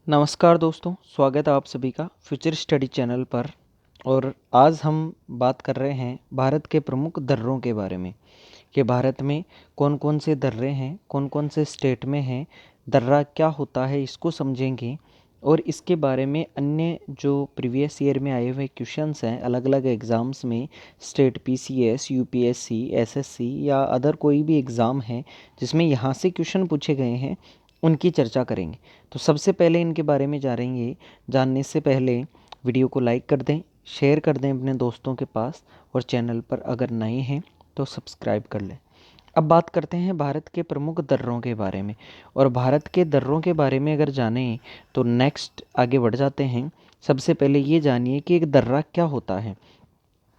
नमस्कार दोस्तों, स्वागत है आप सभी का फ्यूचर स्टडी चैनल पर। और आज हम बात कर रहे हैं भारत के प्रमुख दर्रों के बारे में कि भारत में कौन कौन से दर्रे हैं, कौन कौन से स्टेट में हैं, दर्रा क्या होता है इसको समझेंगे। और इसके बारे में अन्य जो प्रीवियस ईयर में आए हुए क्वेश्चंस हैं अलग अलग एग्ज़ाम्स में, स्टेट पीसीएस, यूपीएससी, एसएससी या अदर कोई भी एग्ज़ाम है जिसमें यहाँ से क्वेश्चन पूछे गए हैं, उनकी चर्चा करेंगे। तो सबसे पहले इनके बारे में जानेंगे। जानने से पहले वीडियो को लाइक कर दें, शेयर कर दें अपने दोस्तों के पास, और चैनल पर अगर नए हैं तो सब्सक्राइब कर लें। अब बात करते हैं भारत के प्रमुख दर्रों के बारे में। और भारत के दर्रों के बारे में अगर जानें तो नेक्स्ट आगे बढ़ जाते हैं। सबसे पहले ये जानिए कि एक दर्रा क्या होता है।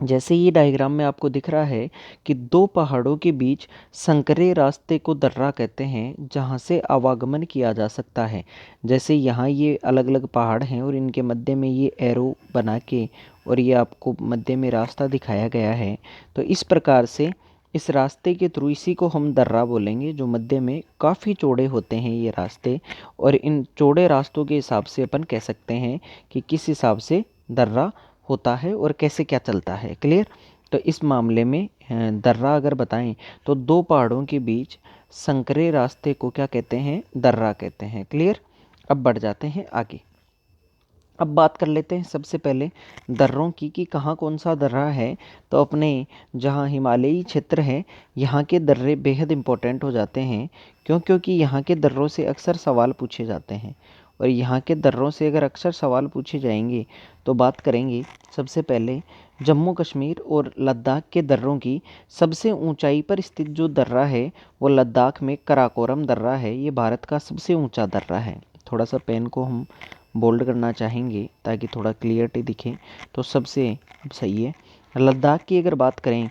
जैसे ये डायग्राम में आपको दिख रहा है कि दो पहाड़ों के बीच संकरे रास्ते को दर्रा कहते हैं, जहाँ से आवागमन किया जा सकता है। जैसे यहाँ ये अलग अलग पहाड़ हैं और इनके मध्य में ये एरो बना के और ये आपको मध्य में रास्ता दिखाया गया है। तो इस प्रकार से इस रास्ते के थ्रू इसी को हम दर्रा बोलेंगे, जो मध्य में काफ़ी चौड़े होते हैं ये रास्ते। और इन चौड़े रास्तों के हिसाब से अपन कह सकते हैं कि किस हिसाब से दर्रा होता है और कैसे क्या चलता है। क्लियर। तो इस मामले में दर्रा अगर बताएं तो दो पहाड़ों के बीच संकरे रास्ते को क्या कहते हैं? दर्रा कहते हैं। क्लियर। अब बढ़ जाते हैं आगे। अब बात कर लेते हैं सबसे पहले दर्रों की कि कहाँ कौन सा दर्रा है। तो अपने जहाँ हिमालयी क्षेत्र है, यहाँ के दर्रे बेहद इम्पोर्टेंट हो जाते हैं। क्योंकि यहाँ के दर्रों से अक्सर सवाल पूछे जाते हैं। और यहाँ के दर्रों से अगर अक्सर सवाल पूछे जाएंगे तो बात करेंगे सबसे पहले जम्मू कश्मीर और लद्दाख के दर्रों की। सबसे ऊंचाई पर स्थित जो दर्रा है वो लद्दाख में कराकोरम दर्रा है। ये भारत का सबसे ऊंचा दर्रा है। थोड़ा सा पेन को हम बोल्ड करना चाहेंगे ताकि थोड़ा क्लियरिटी दिखे तो सबसे सही है। लद्दाख की अगर बात करें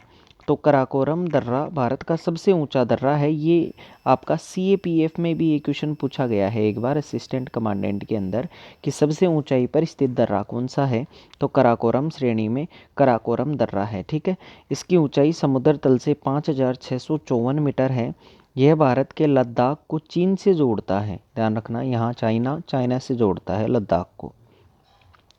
तो कराकोरम दर्रा भारत का सबसे ऊंचा दर्रा है। ये आपका सीएपीएफ में भी ये क्वेश्चन पूछा गया है एक बार असिस्टेंट कमांडेंट के अंदर कि सबसे ऊंचाई पर स्थित दर्रा कौन सा है। तो कराकोरम श्रेणी में कराकोरम दर्रा है। ठीक है। इसकी ऊंचाई समुद्र तल से 5,654 मीटर है। यह भारत के लद्दाख को चीन से जोड़ता है। ध्यान रखना, यहाँ चाइना से जोड़ता है लद्दाख को।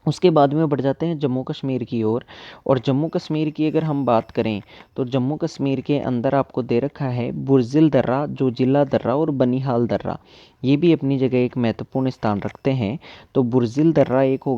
उसके बाद में बढ़ जाते हैं जम्मू कश्मीर की ओर। और जम्मू कश्मीर की अगर हम बात करें तो जम्मू कश्मीर के अंदर आपको दे रखा है बुर्जिल दर्रा, जो जिला दर्रा और बनिहाल दर्रा। ये भी अपनी जगह एक महत्वपूर्ण स्थान रखते हैं। तो बुर्जिल दर्रा एक हो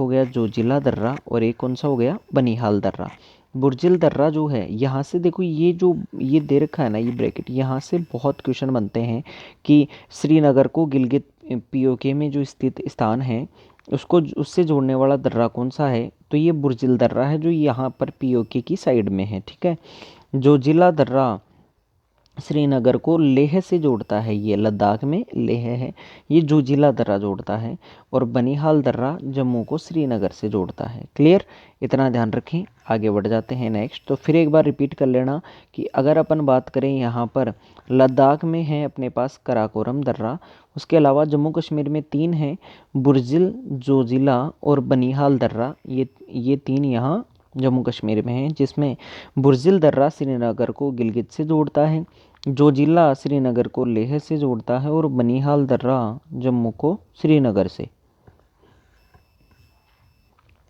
गया जो जिला दर्रा, और एक कौन सा हो गया? बनिहाल दर्रा। बुर्जिल दर्रा जो है, यहाँ से देखो ये जो ये दे रखा है ना, ये ब्रैकेट, यहाँ से बहुत क्वेश्चन बनते हैं कि श्रीनगर को गिलगित पीओके में जो स्थित स्थान है उसको उससे जोड़ने वाला दर्रा कौन सा है? तो ये बुर्जिल दर्रा है, जो यहाँ पर पीओके की साइड में है। ठीक है। जो जिला दर्रा श्रीनगर को लेह से जोड़ता है, ये लद्दाख में लेह है, ये जो जिला दर्रा जोड़ता है। और बनिहाल दर्रा जम्मू को श्रीनगर से जोड़ता है। क्लियर। इतना ध्यान रखें। आगे बढ़ जाते हैं नेक्स्ट। तो फिर एक बार रिपीट कर लेना कि अगर अपन बात करें यहाँ पर लद्दाख में है अपने पास कराकोरम दर्रा। उसके अलावा जम्मू कश्मीर में तीन हैं, बुर्जिल, जोजिला और बनिहाल दर्रा। ये तीन यहाँ जम्मू कश्मीर में हैं, जिसमें बुर्जिल दर्रा श्रीनगर को गिलगित से जोड़ता है, जो जिला श्रीनगर को लेह से जोड़ता है, और बनिहाल दर्रा जम्मू को श्रीनगर से।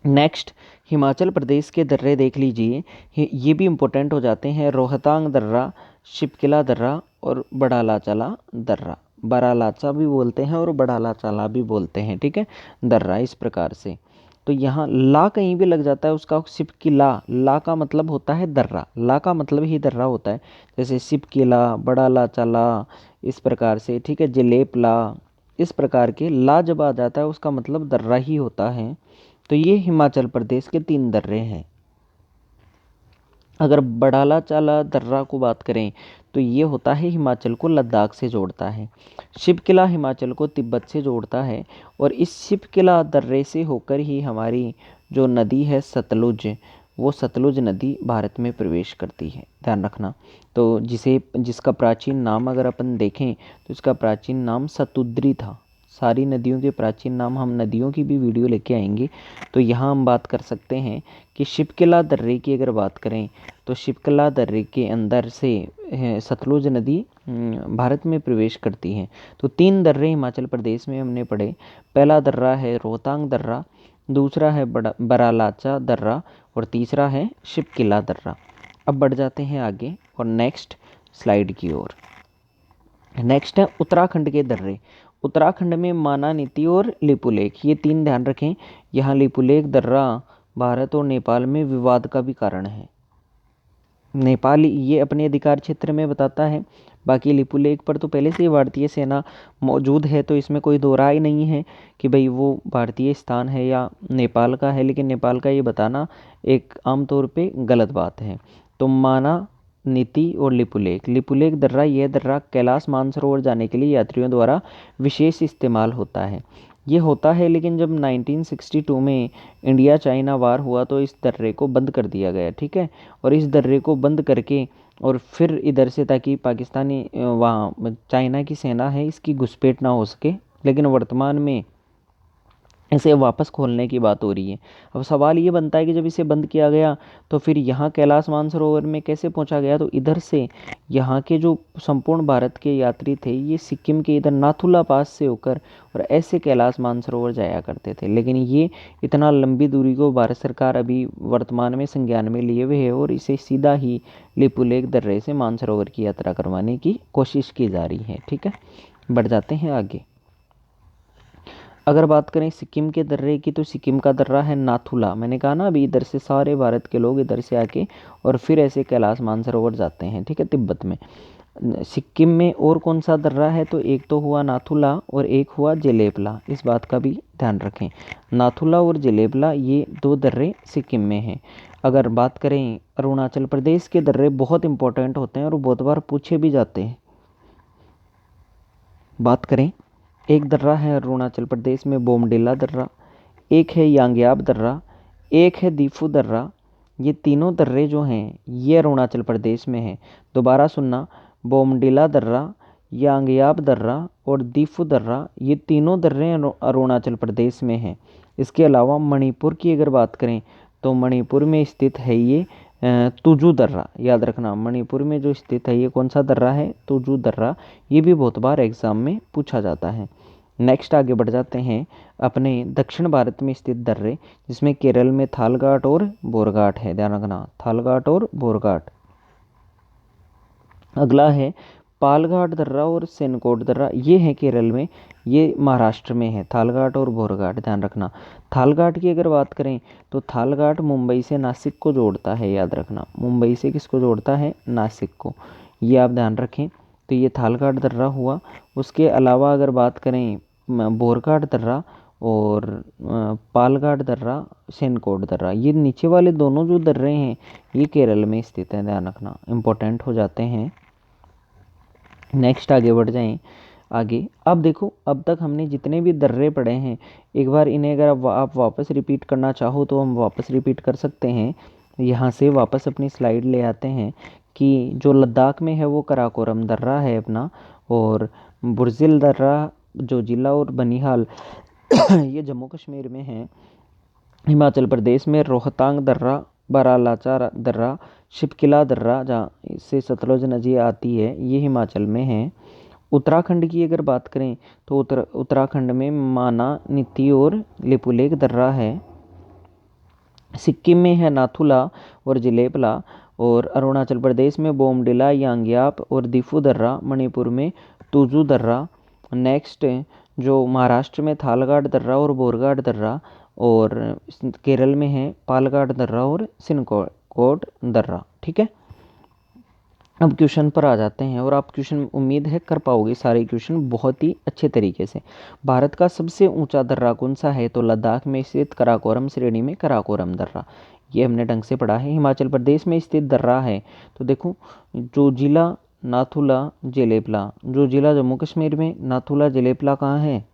नेक्स्ट हिमाचल प्रदेश के दर्रे देख लीजिए। ये भी इम्पोर्टेंट हो जाते हैं। रोहतांग दर्रा, शिपकिला दर्रा और बड़ालाचाला दर्रा। बड़ालाचा भी बोलते हैं और बड़ालाचाला भी बोलते हैं। ठीक है। दर्रा इस प्रकार से। तो यहाँ ला कहीं भी लग जाता है उसका शिपकिला, ला का मतलब होता है दर्रा, ला का मतलब ही दर्रा होता है। जैसे शिपकिला, बड़ालाचाला, इस प्रकार से। ठीक है। जलेपला, इस प्रकार के ला जब आ जाता है उसका मतलब दर्रा ही होता है। तो ये हिमाचल प्रदेश के तीन दर्रे हैं। अगर बड़ाला चाला दर्रा को बात करें तो ये होता है हिमाचल को लद्दाख से जोड़ता है। शिवकिला हिमाचल को तिब्बत से जोड़ता है। और इस शिवकिला दर्रे से होकर ही हमारी जो नदी है सतलुज, वो सतलुज नदी भारत में प्रवेश करती है। ध्यान रखना। तो जिसका प्राचीन नाम अगर अपन देखें तो इसका प्राचीन नाम सतुद्री था। सारी नदियों के प्राचीन नाम, हम नदियों की भी वीडियो लेके आएंगे। तो यहाँ हम बात कर सकते हैं कि शिपकिला दर्रे की अगर बात करें तो शिपकिला दर्रे के अंदर से सतलुज नदी भारत में प्रवेश करती है। तो 3 दर्रे हिमाचल प्रदेश में हमने पढ़े। पहला दर्रा है रोहतांग दर्रा, दूसरा है बरालाचा दर्रा और तीसरा है शिपकिला दर्रा। अब बढ़ जाते हैं आगे और नेक्स्ट स्लाइड की ओर। नेक्स्ट है उत्तराखंड के दर्रे। उत्तराखंड में मानानीति और लिपुलेख, ये 3 ध्यान रखें। यहाँ लिपुलेख दर्रा भारत और नेपाल में विवाद का भी कारण है। नेपाल ये अपने अधिकार क्षेत्र में बताता है, बाकी लिपुलेख पर तो पहले से ही भारतीय सेना मौजूद है, तो इसमें कोई दो राय नहीं है कि भाई वो भारतीय स्थान है या नेपाल का है। लेकिन नेपाल का ये बताना एक आमतौर पे गलत बात है। तो माना नीति और लिपुलेख दर्रा, यह दर्रा कैलाश मानसरोवर जाने के लिए यात्रियों द्वारा विशेष इस्तेमाल होता है। ये होता है, लेकिन जब 1962 में इंडिया चाइना वार हुआ तो इस दर्रे को बंद कर दिया गया, ठीक है। और इस दर्रे को बंद करके और फिर इधर से, ताकि पाकिस्तानी वहाँ चाइना की सेना है इसकी घुसपैठ ना हो सके, लेकिन वर्तमान में इसे वापस खोलने की बात हो रही है। अब सवाल ये बनता है कि जब इसे बंद किया गया तो फिर यहाँ कैलाश मानसरोवर में कैसे पहुँचा गया। तो इधर से यहाँ के जो संपूर्ण भारत के यात्री थे ये सिक्किम के इधर नाथुला पास से होकर और ऐसे कैलाश मानसरोवर जाया करते थे। लेकिन ये इतना लंबी दूरी को भारत सरकार अभी वर्तमान में संज्ञान में लिए हुए है और इसे सीधा ही लिपुलेख दर्रे से मानसरोवर की यात्रा करवाने की कोशिश की जा रही है, ठीक है। बढ़ जाते हैं आगे। अगर बात करें सिक्किम के दर्रे की, तो सिक्किम का दर्रा है नाथुला। मैंने कहा ना अभी इधर से सारे भारत के लोग इधर से आके और फिर ऐसे कैलाश मानसरोवर जाते हैं, ठीक है, तिब्बत में। सिक्किम में और कौन सा दर्रा है, तो एक तो हुआ नाथुला और एक हुआ जेलेपला, इस बात का भी ध्यान रखें। नाथुला और जेलेपला ये 2 दर्रे सिक्किम में हैं। अगर बात करें अरुणाचल प्रदेश के दर्रे बहुत इंपॉर्टेंट होते हैं और बहुत बार पूछे भी जाते हैं। बात करें, एक दर्रा है अरुणाचल प्रदेश में बोमडिला दर्रा, एक है यांग्याब दर्रा, एक है दीफू दर्रा। ये तीनों दर्रे जो हैं ये अरुणाचल प्रदेश में हैं। दोबारा सुनना, बोमडिला दर्रा, यांग्याब दर्रा और दीफू दर्रा, ये तीनों दर्रे अरुणाचल प्रदेश में हैं। इसके अलावा मणिपुर की अगर बात करें तो मणिपुर में स्थित है ये तुजू दर्रा। याद रखना, मणिपुर में जो स्थित है ये कौन सा दर्रा है, तुजू दर्रा। ये भी बहुत बार एग्जाम में पूछा जाता है। नेक्स्ट आगे बढ़ जाते हैं अपने दक्षिण भारत में स्थित दर्रे, जिसमें केरल में थालघाट और बोरघाट है। ध्यान रखना, थालघाट और बोरघाट। अगला है पालघाट दर्रा और सेनकोट दर्रा, ये है केरल में, ये महाराष्ट्र में है, थालघाट और बोरघाट। ध्यान रखना, थालघाट की अगर बात करें तो थालघाट मुंबई से नासिक को जोड़ता है। याद रखना, मुंबई से किसको जोड़ता है, नासिक को, ये आप ध्यान रखें। तो ये थालघाट दर्रा हुआ। उसके अलावा अगर बात करें बोरघाट दर्रा और पालघाट दर्रा, सेनकोट दर्रा, ये नीचे वाले दोनों जो दर्रे हैं ये केरल में स्थित हैं। ध्यान रखना, इम्पोर्टेंट हो जाते हैं। नेक्स्ट आगे बढ़ जाएं। आगे अब देखो, अब तक हमने जितने भी दर्रे पढ़े हैं एक बार इन्हें अगर आप वापस रिपीट करना चाहो तो हम वापस रिपीट कर सकते हैं। यहाँ से वापस अपनी स्लाइड ले आते हैं कि जो लद्दाख में है वो कराकोरम दर्रा है अपना, और बुर्जिल दर्रा जो जिला और बनिहाल ये जम्मू कश्मीर में है। हिमाचल प्रदेश में रोहतांग दर्रा, बारालाचा दर्रा, शिपकिला दर्रा जहाँ से सतलुज नदी आती है ये हिमाचल में है। उत्तराखंड की अगर बात करें तो उत्तराखंड में माना, नीति और लिपुलेख दर्रा है। सिक्किम में है नाथुला और जिलेपला, और अरुणाचल प्रदेश में बोमडिला, यांग्याप और दीफू दर्रा, मणिपुर में तुजू दर्रा। नेक्स्ट जो महाराष्ट्र में थालघाट दर्रा और बोरघाट दर्रा, और केरल में है पालघाट दर्रा और सिनकोट दर्रा, ठीक है। अब क्वेश्चन पर आ जाते हैं, और आप क्वेश्चन उम्मीद है कर पाओगे सारे क्वेश्चन बहुत ही अच्छे तरीके से। भारत का सबसे ऊंचा दर्रा कौन सा है, तो लद्दाख में स्थित कराकोरम श्रेणी में कराकोरम दर्रा, ये हमने ढंग से पढ़ा है। हिमाचल प्रदेश में स्थित दर्रा है तो देखो, जो जिला नाथुला जेलेपला, जो जिला जम्मू कश्मीर में, नाथुला जेलेपला कहाँ है,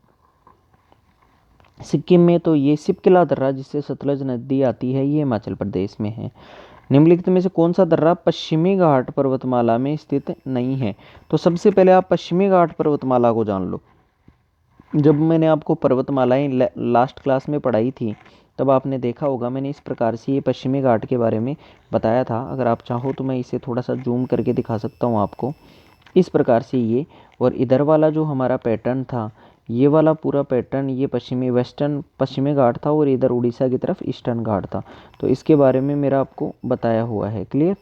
सिक्किम में। तो ये शिपकिला दर्रा जिससे सतलुज नदी आती है ये हिमाचल प्रदेश में है। निम्नलिखित में से कौन सा दर्रा पश्चिमी घाट पर्वतमाला में स्थित नहीं है, तो सबसे पहले आप पश्चिमी घाट पर्वतमाला को जान लो। जब मैंने आपको पर्वतमालाएं लास्ट क्लास में पढ़ाई थी, तब आपने देखा होगा मैंने इस प्रकार से ये पश्चिमी घाट के बारे में बताया था। अगर आप चाहो तो मैं इसे थोड़ा सा जूम करके दिखा सकता हूँ आपको। इस प्रकार से ये, और इधर वाला जो हमारा पैटर्न था, ये वाला पूरा पैटर्न ये वेस्टर्न पश्चिमी घाट था, और इधर उड़ीसा की तरफ ईस्टर्न घाट था। तो इसके बारे में मेरा आपको बताया हुआ है, क्लियर।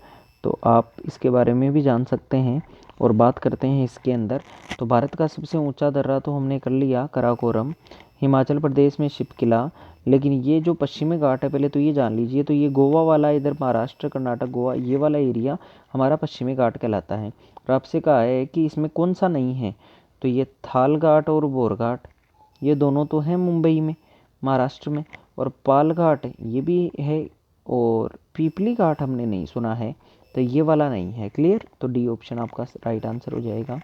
तो आप इसके बारे में भी जान सकते हैं। और बात करते हैं इसके अंदर, तो भारत का सबसे ऊंचा दर्रा तो हमने कर लिया कराकोरम, हिमाचल प्रदेश में शिपकिला। लेकिन ये जो पश्चिमी घाट है, पहले तो ये जान लीजिए, तो ये गोवा वाला, इधर महाराष्ट्र कर्नाटक गोवा ये वाला एरिया हमारा पश्चिमी घाट कहलाता है। और आपसे कहा है कि इसमें कौन सा नहीं है, तो ये थाल घाट और बोर घाट ये दोनों तो हैं मुंबई में, महाराष्ट्र में। और पाल घाट ये भी है, और पीपली घाट हमने नहीं सुना है, तो ये वाला नहीं है, क्लियर। तो डी ऑप्शन आपका राइट आंसर हो जाएगा।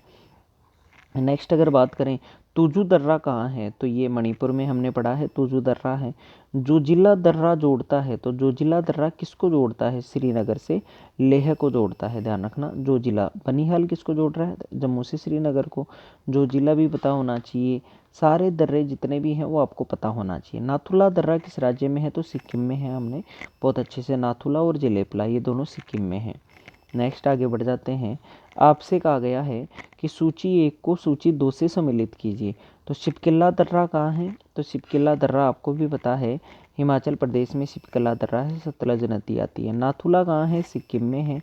नेक्स्ट अगर बात करें तुजू दर्रा कहाँ है, तो ये मणिपुर में हमने पढ़ा है, तुजू दर्रा है। जोजिला दर्रा जोड़ता है, तो जोजिला दर्रा किसको जोड़ता है, श्रीनगर से लेह को जोड़ता है, ध्यान रखना। जोजिला बनिहाल किसको जोड़ रहा है, जम्मू से श्रीनगर को। जोजिला भी पता होना चाहिए, सारे दर्रे जितने भी हैं वो आपको पता होना चाहिए। नाथुला दर्रा किस राज्य में है, तो सिक्किम में है, हमने बहुत अच्छे से नाथुला और जेलेपला ये दोनों सिक्किम में हैं। नेक्स्ट आगे बढ़ जाते हैं। आपसे कहा गया है कि सूची 1 को सूची 2 से सम्मिलित कीजिए। तो शिपकिला दर्रा कहाँ है, तो शिपकिला दर्रा आपको भी पता है, हिमाचल प्रदेश में शिपकिला दर्रा है, सतलज नदी आती है। नाथुला कहाँ है, सिक्किम में है।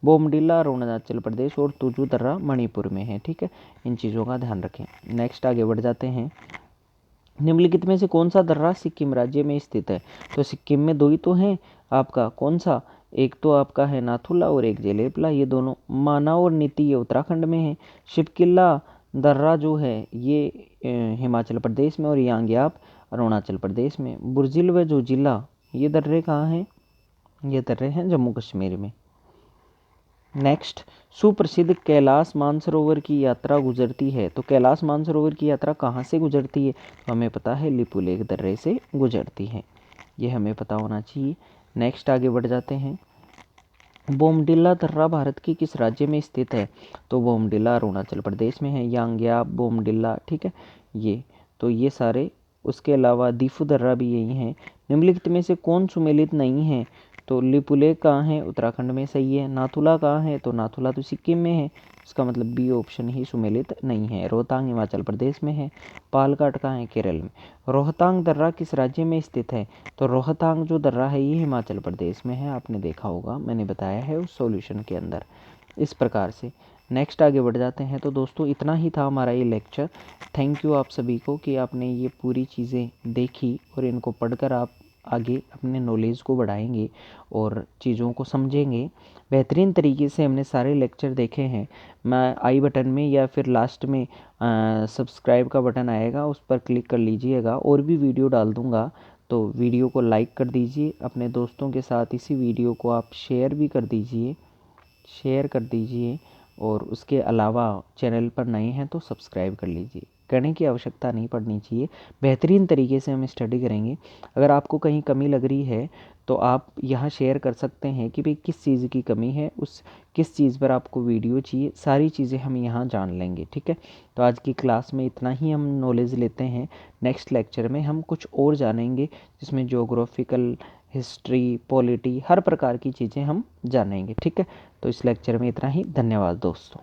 बोमडिला अरुणाचल प्रदेश, और तुजू दर्रा मणिपुर में है, ठीक है। इन चीज़ों का ध्यान रखें। नेक्स्ट आगे बढ़ जाते हैं। निम्नलिखित में से कौन सा दर्रा सिक्किम राज्य में स्थित है, तो सिक्किम में 2 ही तो हैं आपका, कौन सा, एक तो आपका है नाथुला और एक जेलेपला, ये दोनों। माना और नीति ये उत्तराखंड में है। शिपकिला दर्रा जो है ये हिमाचल प्रदेश में, और यांग्याप अरुणाचल प्रदेश में। बुर्जिल व जोजिला ये दर्रे कहाँ हैं, ये दर्रे हैं जम्मू कश्मीर में। नेक्स्ट, सुप्रसिद्ध कैलाश मानसरोवर की यात्रा गुजरती है, तो कैलाश मानसरोवर की यात्रा कहाँ से गुजरती है, तो हमें पता है लिपुलेख दर्रे से गुजरती है, ये हमें पता होना चाहिए। नेक्स्ट आगे बढ़ जाते हैं। बोमडिला दर्रा भारत के किस राज्य में स्थित है, तो बोमडिला अरुणाचल प्रदेश में है। यांग्याप, बोमडिला, ठीक है, ये तो ये सारे। उसके अलावा दीफू दर्रा भी यही है। निम्नलिखित में से कौन सुमेलित नहीं है, तो लिपुलेख कहाँ है, उत्तराखंड में, सही है। नाथुला कहाँ है, तो नाथुला तो सिक्किम में है, इसका मतलब बी ऑप्शन ही सुमेलित नहीं है। रोहतांग हिमाचल प्रदेश में है। पालघाट कहाँ है, केरल में। रोहतांग दर्रा किस राज्य में स्थित है, तो रोहतांग जो दर्रा है ये हिमाचल प्रदेश में है, आपने देखा होगा, मैंने बताया है उस सॉल्यूशन के अंदर। इस प्रकार से नेक्स्ट आगे बढ़ जाते हैं। तो दोस्तों इतना ही था हमारा ये लेक्चर। थैंक यू आप सभी को कि आपने ये पूरी चीज़ें देखी, और इनको पढ़कर आप आगे अपने नॉलेज को बढ़ाएंगे और चीज़ों को समझेंगे बेहतरीन तरीके से। हमने सारे लेक्चर देखे हैं। मैं आई बटन में या फिर लास्ट में सब्सक्राइब का बटन आएगा, उस पर क्लिक कर लीजिएगा, और भी वीडियो डाल दूँगा, तो वीडियो को लाइक कर दीजिए। अपने दोस्तों के साथ इसी वीडियो को आप शेयर भी कर दीजिए, और उसके अलावा चैनल पर नए हैं तो सब्सक्राइब कर लीजिए। करने की आवश्यकता नहीं पड़नी चाहिए, बेहतरीन तरीके से हम स्टडी करेंगे। अगर आपको कहीं कमी लग रही है तो आप यहाँ शेयर कर सकते हैं कि भाई किस चीज़ की कमी है, उस किस चीज़ पर आपको वीडियो चाहिए, सारी चीज़ें हम यहाँ जान लेंगे, ठीक है। तो आज की क्लास में इतना ही हम नॉलेज लेते हैं। नेक्स्ट लेक्चर में हम कुछ और जानेंगे, जिसमें ज्योग्राफिकल, हिस्ट्री, पॉलिटी, हर प्रकार की चीज़ें हम जानेंगे, ठीक है। तो इस लेक्चर में इतना ही। धन्यवाद दोस्तों।